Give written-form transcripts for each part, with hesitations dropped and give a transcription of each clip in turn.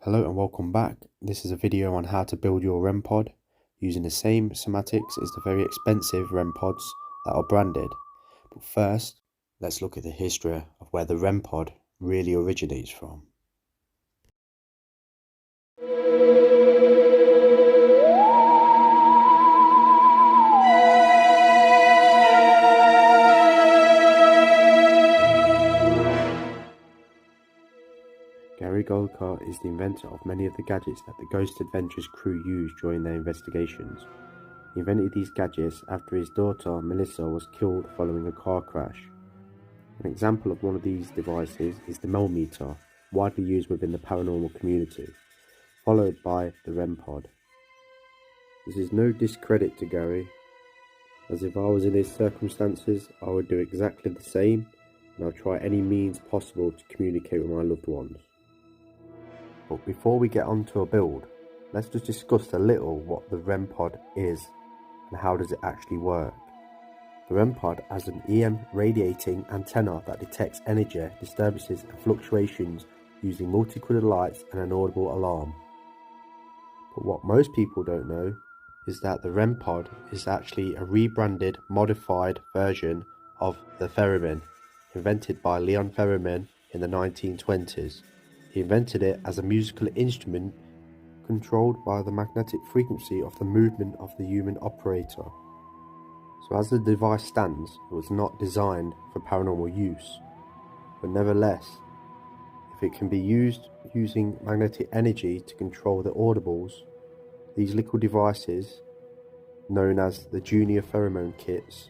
Hello and welcome back. This is a video on how to build your REM pod using the same schematics as the very expensive REM pods that are branded. But first, let's look at the history of where the REM pod really originates from. Gary Goldcott is the inventor of many of the gadgets that the Ghost Adventures crew used during their investigations. He invented these gadgets after his daughter Melissa was killed following a car crash. An example of one of these devices is the Melmeter, widely used within the paranormal community, followed by the REM pod. This is no discredit to Gary, as if I was in his circumstances, I would do exactly the same, and I'll try any means possible to communicate with my loved ones. But before we get on to a build, let's just discuss a little what the REM pod is and how does it actually work. The REM pod has an EM radiating antenna that detects energy, disturbances and fluctuations using multicoloured lights and an audible alarm. But what most people don't know is that the REM pod is actually a rebranded, modified version of the theremin, invented by Leon Theremin in the 1920s. He invented it as a musical instrument controlled by the magnetic frequency of the movement of the human operator. So as the device stands, it was not designed for paranormal use, but nevertheless, if it can be used using magnetic energy to control the audibles, these little devices, known as the Junior Pheromone Kits,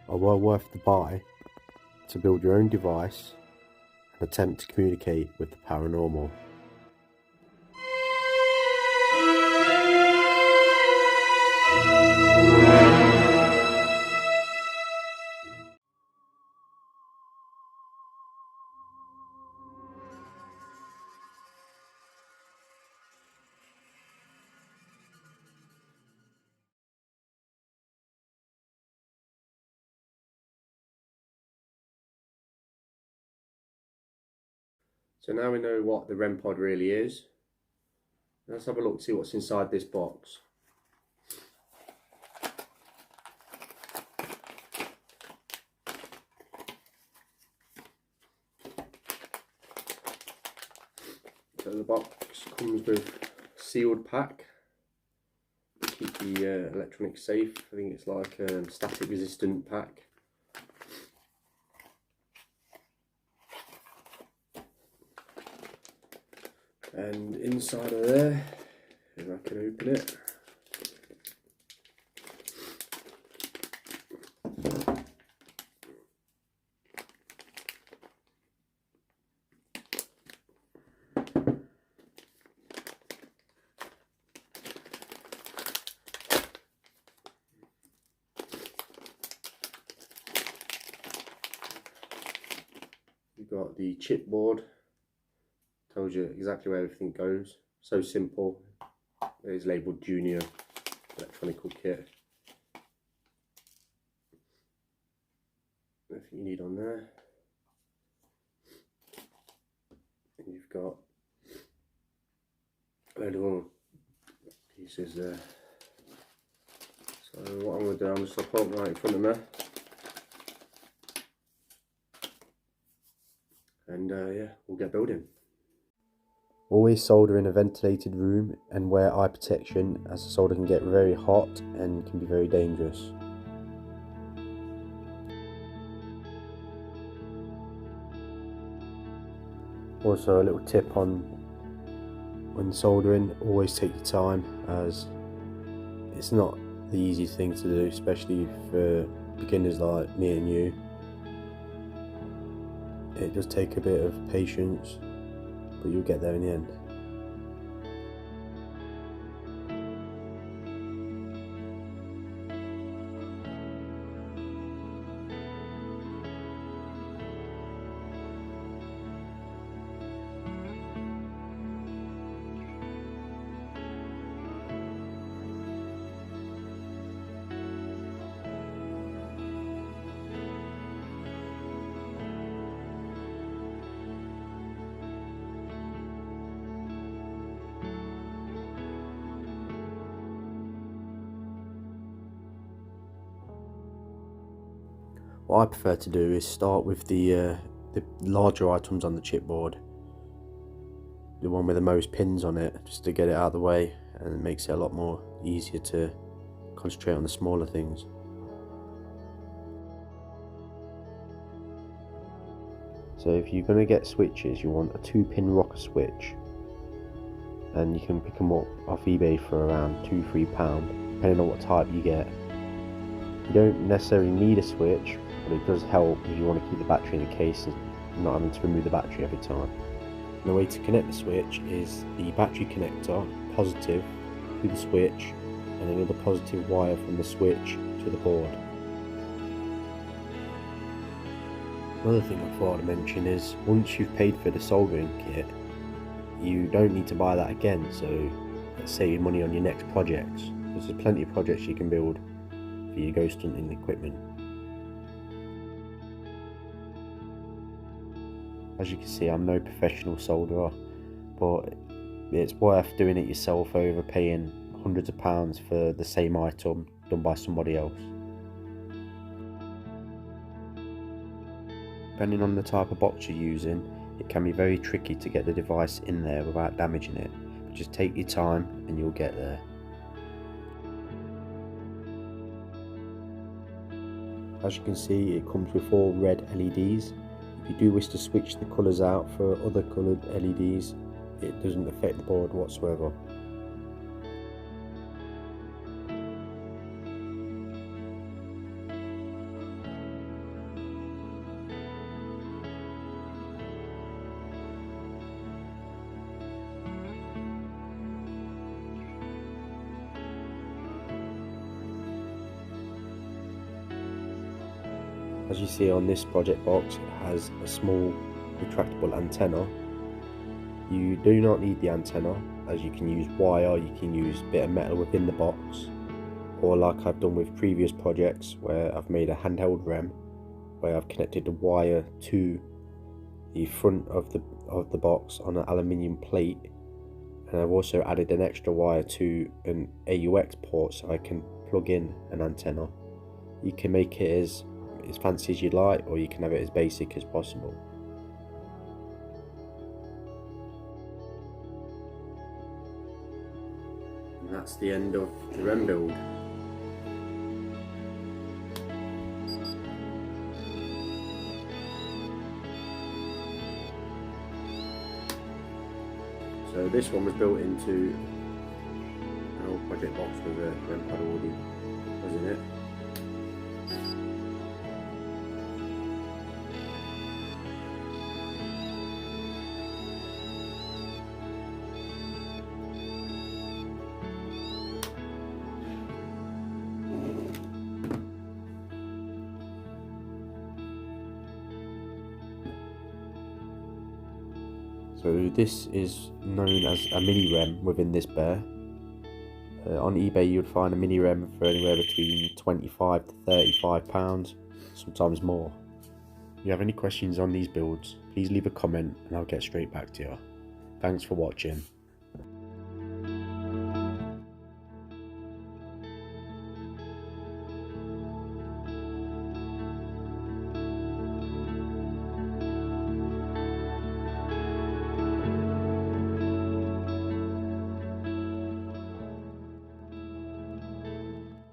are well worth the buy to build your own device and attempt to communicate with the paranormal. So now we know what the REM pod really is. Let's have a look to see what's inside this box. So the box comes with a sealed pack to keep the electronics safe. I think it's like a static resistant pack. And inside of there, if I can open it, you've got the chipboard. Tells you exactly where everything goes. So simple. It is labelled Junior Electronical Kit. Everything you need on there. And you've got a load of little pieces there. So what I'm going to do, I'm just going to put it right in front of me. And yeah, we'll get building. Always solder in a ventilated room and wear eye protection, as the solder can get very hot and can be very dangerous. Also a little tip on when soldering, always take your time, as it's not the easiest thing to do, especially for beginners like me and you. It does take a bit of patience, but you'll get there in the end. What I prefer to do is start with the larger items on the chipboard, the one with the most pins on it, just to get it out of the way, and it makes it a lot more easier to concentrate on the smaller things. So if you're going to get switches, you want a 2-pin rocker switch, and you can pick them up off eBay for around £2-3 depending on what type you get. You don't necessarily need a switch, but it does help if you want to keep the battery in the case and not having to remove the battery every time. And the way to connect the switch is the battery connector positive to the switch, and another positive wire from the switch to the board. Another thing I thought I'd mention is, once you've paid for the soldering kit, you don't need to buy that again, so let's save you money on your next projects, because there's plenty of projects you can build for your ghost hunting equipment. As you can see, I'm no professional solderer, but it's worth doing it yourself over paying hundreds of pounds for the same item done by somebody else. Depending on the type of box you're using, it can be very tricky to get the device in there without damaging it, but just take your time and you'll get there. As you can see, it comes with 4 red LEDs. If you do wish to switch the colours out for other coloured LEDs, it doesn't affect the board whatsoever. As you see on this project box, it has a small retractable antenna. You do not need the antenna, as you can use wire, you can use a bit of metal within the box, or like I've done with previous projects where I've made a handheld REM where I've connected the wire to the front of the box on an aluminium plate, and I've also added an extra wire to an AUX port so I can plug in an antenna. You can make it as fancy as you'd like, or you can have it as basic as possible. And that's the end of the REM build. So this one was built into an old project box with a REM pad already was in it. So this is known as a mini REM within this bear. On eBay you'd find a mini REM for anywhere between £25 to £35, sometimes more. If you have any questions on these builds, please leave a comment and I'll get straight back to you. Thanks for watching.